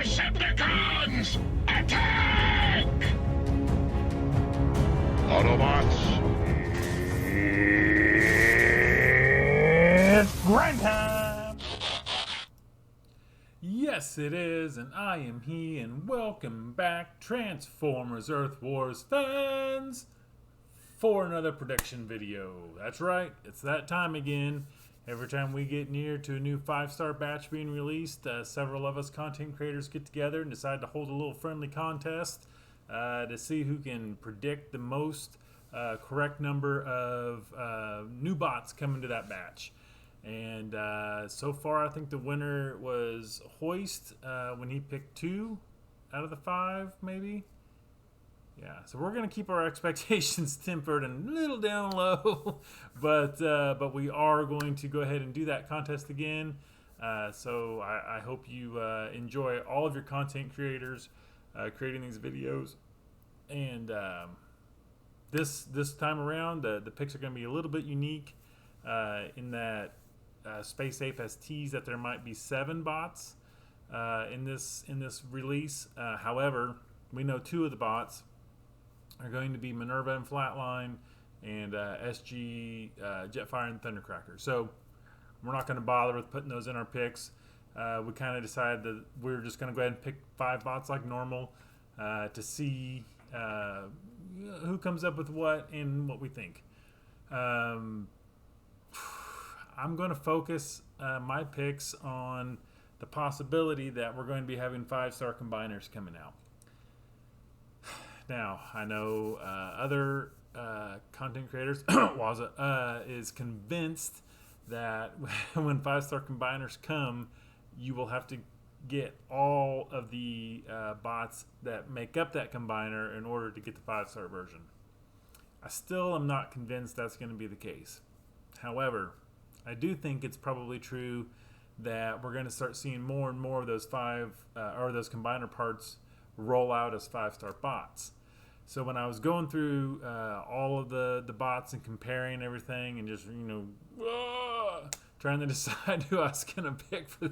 Decepticons! Attack! Autobots! It's grind time! Yes, it is, and I am he, and welcome back, Transformers Earth Wars fans, for another prediction video. That's right, it's that time again. Every time we get near to a new 5-star batch being released, several of us content creators get together and decide to hold a little friendly contest to see who can predict the most correct number of new bots coming to that batch. And so far, I think the winner was Hoist when he picked 2 out of the 5, maybe. Yeah, so we're going to keep our expectations tempered and a little down low, but we are going to go ahead and do that contest again. So I hope you enjoy all of your content creators creating these videos. And this time around, the picks are going to be a little bit unique in that Space Ape has teased that there might be 7 bots in this release. However, we know 2 of the bots are going to be Minerva and Flatline, and SG, Jetfire and Thundercracker. So we're not going to bother with putting those in our picks. We kind of decided that we're just going to go ahead and pick 5 bots like normal to see who comes up with what and what we think. I'm going to focus my picks on the possibility that we're going to be having 5-star combiners coming out. Now, I know other content creators, Waza, is convinced that when 5-star combiners come, you will have to get all of the bots that make up that combiner in order to get the 5-star version. I still am not convinced that's going to be the case. However, I do think it's probably true that we're going to start seeing more and more of those those combiner parts roll out as 5-star bots. So when I was going through all of the bots and comparing everything and just trying to decide who I was going to pick for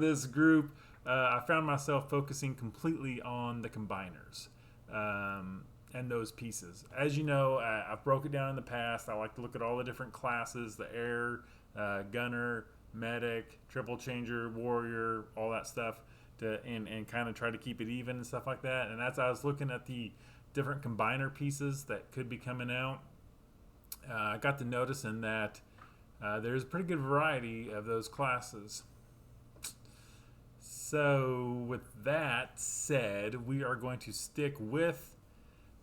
this group, I found myself focusing completely on the combiners and those pieces. As you know, I've broke it down in the past. I like to look at all the different classes: the air, gunner, medic, triple changer, warrior, all that stuff, and kind of try to keep it even and stuff like that. And as I was looking at the different combiner pieces that could be coming out, I got to noticing that there's a pretty good variety of those classes. So with that said, we are going to stick with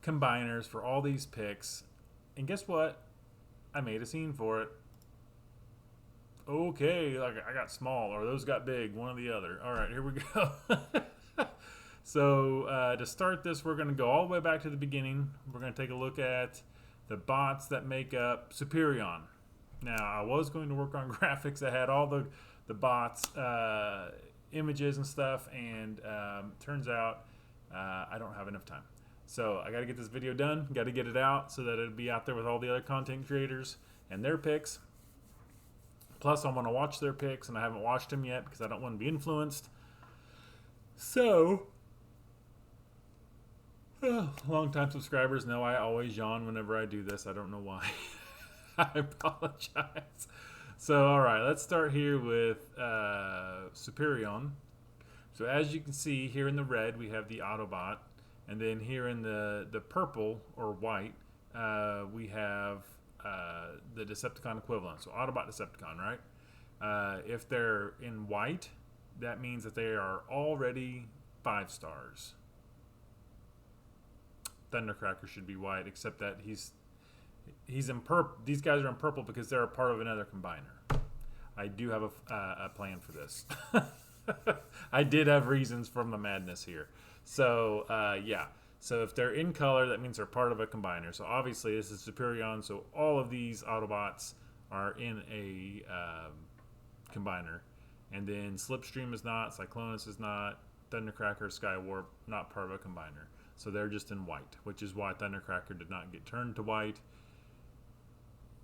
combiners for all these picks. And guess what? I made a scene for it. Okay, like I got small, or those got big, one or the other. All right, here we go. So to start this, we're going to go all the way back to the beginning. We're going to take a look at the bots that make up Superion. Now, I was going to work on graphics that had all the bots, images and stuff, and turns out I don't have enough time. So I got to get this video done, got to get it out so that it'll be out there with all the other content creators and their picks. Plus, I want to watch their picks, and I haven't watched them yet because I don't want to be influenced. So, long-time subscribers know I always yawn whenever I do this. I don't know why. I apologize. So, all right, let's start here with Superion. So, as you can see here in the red, we have the Autobot. And then here in the purple or white, we have the Decepticon equivalent. So Autobot Decepticon, right? If they're in white, that means that they are already 5 stars. Thundercracker should be white, except that he's in purple. These guys are in purple because they're a part of another combiner. I do have a plan for this. I did have reasons from the madness here. So, yeah. So if they're in color, that means they're part of a combiner. So obviously this is Superion, so all of these Autobots are in a combiner. And then Slipstream is not, Cyclonus is not, Thundercracker, Skywarp, not part of a combiner. So they're just in white, which is why Thundercracker did not get turned to white.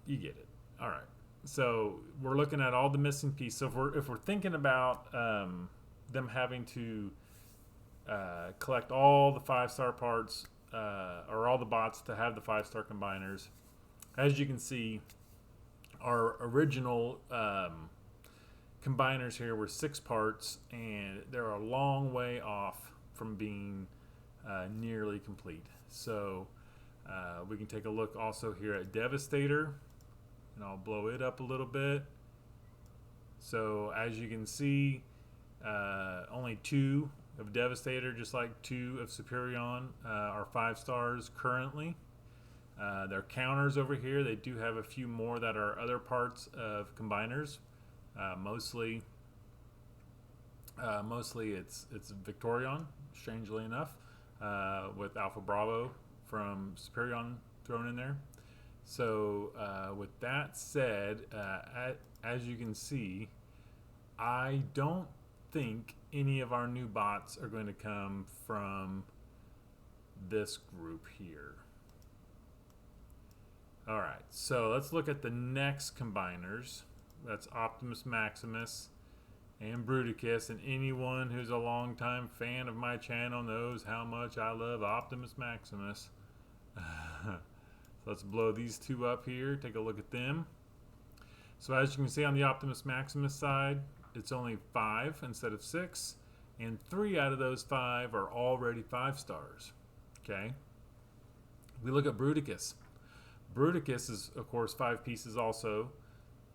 You get it. All right. So we're looking at all the missing pieces. So if we're thinking about them having to collect all the 5-star parts, or all the bots to have the 5-star combiners. As you can see, our original combiners here were 6 parts, and they're a long way off from being nearly complete. So we can take a look also here at Devastator, and I'll blow it up a little bit. So as you can see, only 2 of Devastator, just like 2 of Superion, are 5 stars currently. Their counters over here, they do have a few more that are other parts of combiners. Mostly it's Victorion, strangely enough, with Alpha Bravo from Superion thrown in there. So with that said, as you can see, I don't think any of our new bots are going to come from this group here. Alright, so let's look at the next combiners. That's Optimus Maximus and Bruticus, and anyone who's a longtime fan of my channel knows how much I love Optimus Maximus. So let's blow these 2 up here, take a look at them. So as you can see on the Optimus Maximus side, it's only 5 instead of 6, and 3 out of those 5 are already 5 stars. Okay, we look at Bruticus. Bruticus is, of course, 5 pieces also,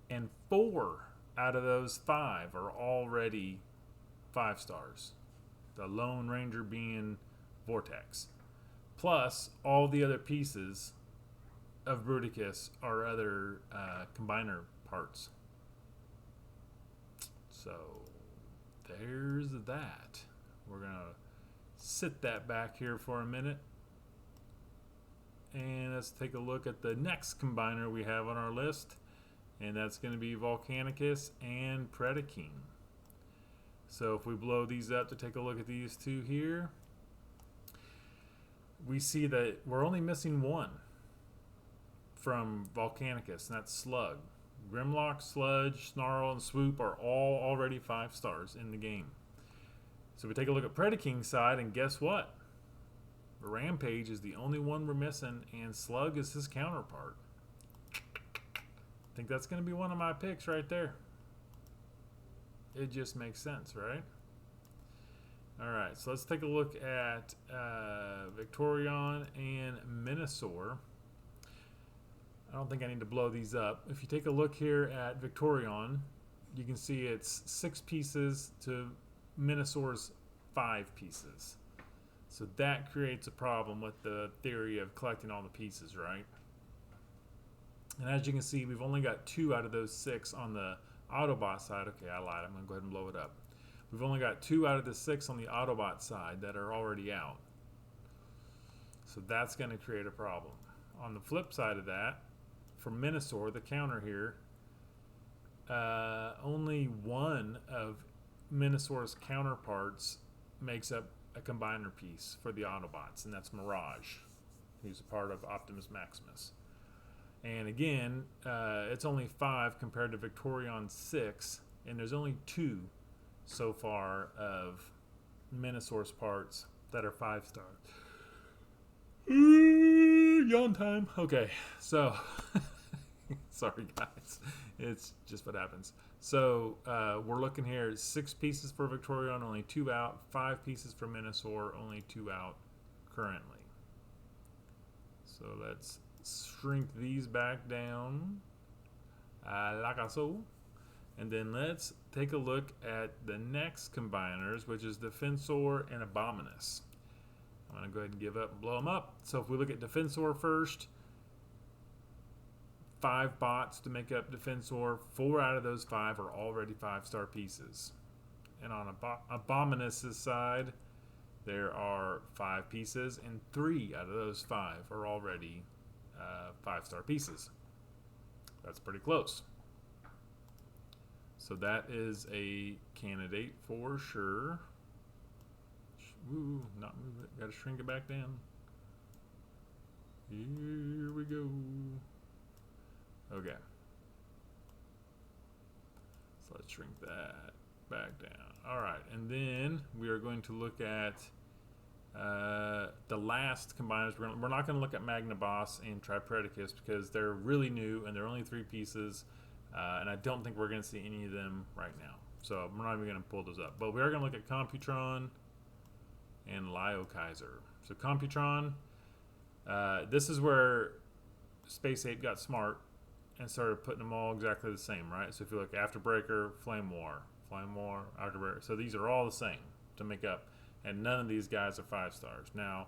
and 4 out of those 5 are already 5 stars. The Lone Ranger being Vortex. Plus, all the other pieces of Bruticus are other combiner parts. So, there's that. We're going to sit that back here for a minute. And let's take a look at the next combiner we have on our list. And that's going to be Volcanicus and Predakine. So if we blow these up to take a look at these 2 here, we see that we're only missing 1 from Volcanicus, and that's Slug. Grimlock, Sludge, Snarl, and Swoop are all already 5 stars in the game. So we take a look at Predakine's side, and guess what? Rampage is the only one we're missing, and Slug is his counterpart. I think that's going to be one of my picks right there. It just makes sense, right? Alright, so let's take a look at Victorion and Minosaur. I don't think I need to blow these up. If you take a look here at Victorion, you can see it's 6 pieces to Minosaur's 5 pieces. So that creates a problem with the theory of collecting all the pieces, right? And as you can see, we've only got 2 out of those 6 on the Autobot side. Okay, I lied. I'm going to go ahead and blow it up. We've only got 2 out of the 6 on the Autobot side that are already out. So that's going to create a problem. On the flip side of that, for Minosaur, the counter here, only 1 of Minosaur's counterparts makes up a combiner piece for the Autobots, and that's Mirage, who's a part of Optimus Maximus. And again, it's only 5 compared to Victorion's 6, and there's only 2 so far of Minosaur's parts that are 5 stars. Yawn time. Okay, so sorry guys, it's just what happens. So we're looking here, 6 pieces for Victorion, only 2 out. 5 pieces for Minosaur, only 2 out currently. So let's shrink these back down like so. And then let's take a look at the next combiners, which is Defensor and Abominus. I'm going to go ahead and give up and blow them up. So if we look at Defensor first, 5 bots to make up Defensor. 4 out of those 5 are already 5-star pieces. And on Abominus' side, there are 5 pieces, and 3 out of those 5 are already 5-star pieces. That's pretty close. So that is a candidate for sure. Ooh, not move it. Got to shrink it back down. Here we go. Okay. So let's shrink that back down. All right, and then we are going to look at the last combiners. We're not going to look at Magna Boss and Tripredicus because they're really new and they're only 3 pieces, and I don't think we're going to see any of them right now. So we're not even going to pull those up. But we are going to look at Computron and Lyokaiser. So Computron, this is where Space Ape got smart and started putting them all exactly the same, right? So if you look, Afterbreaker, Flame War, Afterbreaker. So these are all the same to make up, and none of these guys are 5 stars. Now,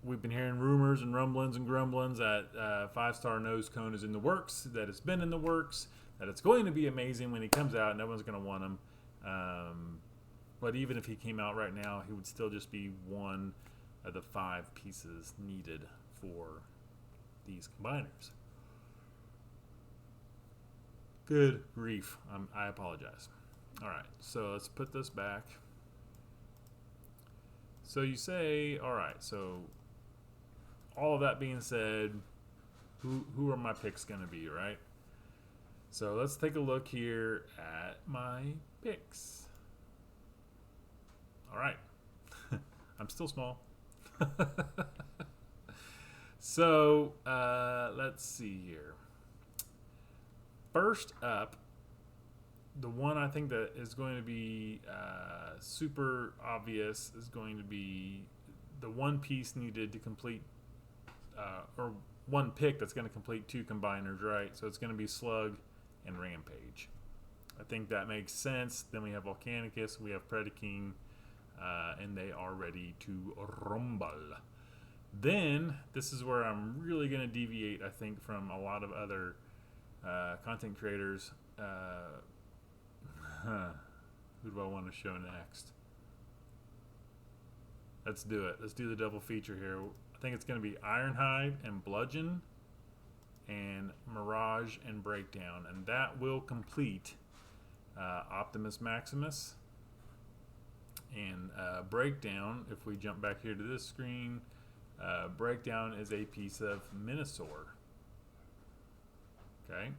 we've been hearing rumors and rumblings and grumblings that 5-star Nose Cone is in the works, that it's been in the works, that it's going to be amazing when he comes out. No one's going to want him. But even if he came out right now, he would still just be one of the 5 pieces needed for these combiners. Good grief. I apologize. All right, so let's put this back. So you say, all right, so all of that being said, who are my picks going to be, right? So let's take a look here at my picks. All right. I'm still small. So let's see here. First up, the one I think that is going to be super obvious is going to be the one piece needed to complete, or one pick that's going to complete 2 combiners, right? So it's going to be Slug and Rampage. I think that makes sense. Then we have Volcanicus, we have Predakine, and they are ready to rumble. Then, this is where I'm really going to deviate, I think, from a lot of other content creators. Who do I want to show next? Let's do it. Let's do the double feature here. I think it's going to be Ironhide and Bludgeon, and Mirage and Breakdown, and that will complete Optimus Maximus. And Breakdown, if we jump back here to this screen, Breakdown is a piece of Minosaur. Okay,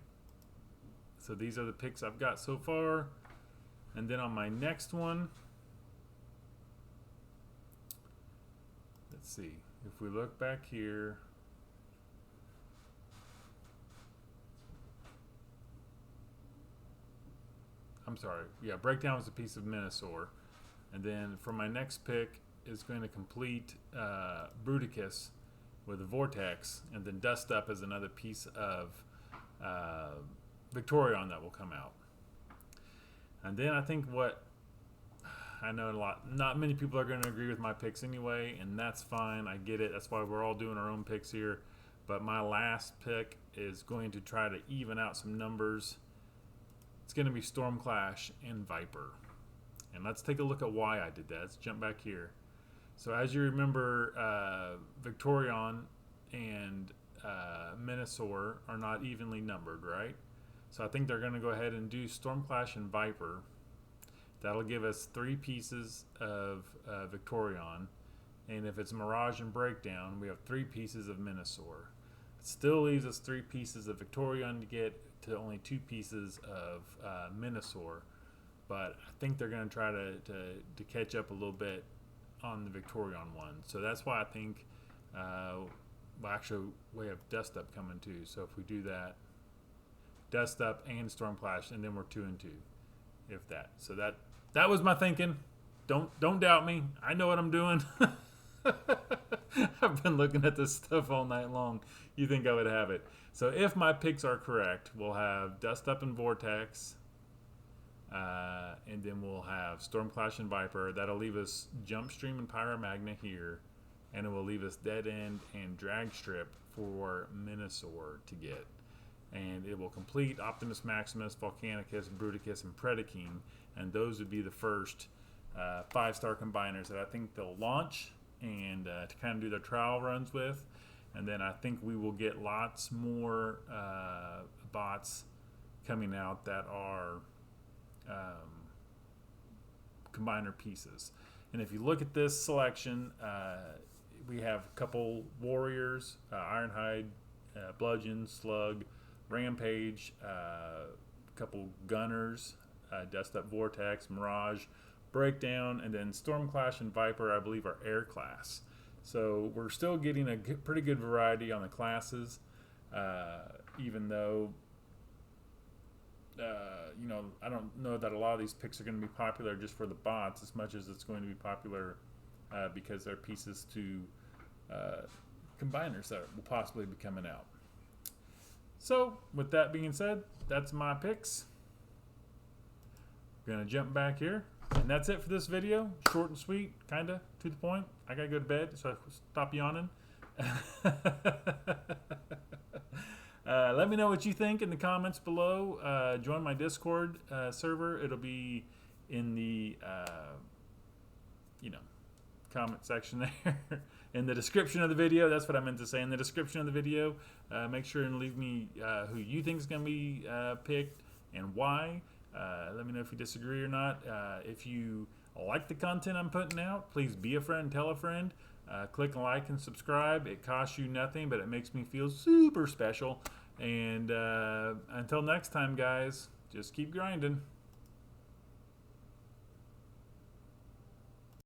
so these are the picks I've got so far. And then on my next one, let's see, if we look back here, I'm sorry, yeah, Breakdown was a piece of Minosaur. And then for my next pick is going to complete Bruticus with a Vortex, and then Dust Up is another piece of Victorion that will come out. And then I think what I know not many people are going to agree with my picks anyway, and that's fine. I get it. That's why we're all doing our own picks here. But my last pick is going to try to even out some numbers. It's going to be Stormclash and Viper. And let's take a look at why I did that. Let's jump back here. So as you remember, Victorion and Minosaur are not evenly numbered, right? So I think they're going to go ahead and do Stormclash and Viper. That'll give us 3 pieces of Victorion. And if it's Mirage and Breakdown, we have 3 pieces of Minosaur. It still leaves us 3 pieces of Victorion to get to only 2 pieces of Minosaur. But I think they're going to try to catch up a little bit on the Victorion one. So that's why I think, well, actually, we have Dust Up coming too. So if we do that, Dust Up and Stormclash, and then we're 2 and 2, if that. So that was my thinking. Don't doubt me. I know what I'm doing. I've been looking at this stuff all night long. You think I would have it. So if my picks are correct, we'll have Dust Up and Vortex, and then we'll have Stormclash and Viper. That'll leave us Jumpstream and Pyromagna here, and it will leave us Dead End and Dragstrip for Minosaur to get. And it will complete Optimus Maximus, Volcanicus, Bruticus, and Predakine, and those would be the first 5-star combiners that I think they'll launch and to kind of do their trial runs with. And then I think we will get lots more bots coming out that are combiner pieces. And if you look at this selection, we have a couple warriors, Ironhide, Bludgeon, Slug, Rampage, a couple gunners, Dust Up Vortex, Mirage, Breakdown, and then Stormclash and Viper, I believe, are air class. So we're still getting a pretty good variety on the classes, even though, you know, I don't know that a lot of these picks are going to be popular just for the bots as much as it's going to be popular because they're pieces to combiners that will possibly be coming out. So with that being said, that's my picks. We're going to jump back here. And that's it for this video. Short and sweet, kind of to the point. I gotta go to bed, so stop yawning. Let me know what you think in the comments below. Join my Discord server. It'll be in the you know, comment section there. In the description of the video. That's what I meant to say. In the description of the video, make sure and leave me who you think is going to be picked and why. Let me know if you disagree or not. If you like the content I'm putting out, please be a friend, tell a friend. Click like and subscribe. It costs you nothing, but it makes me feel super special. And until next time, guys, just keep grinding.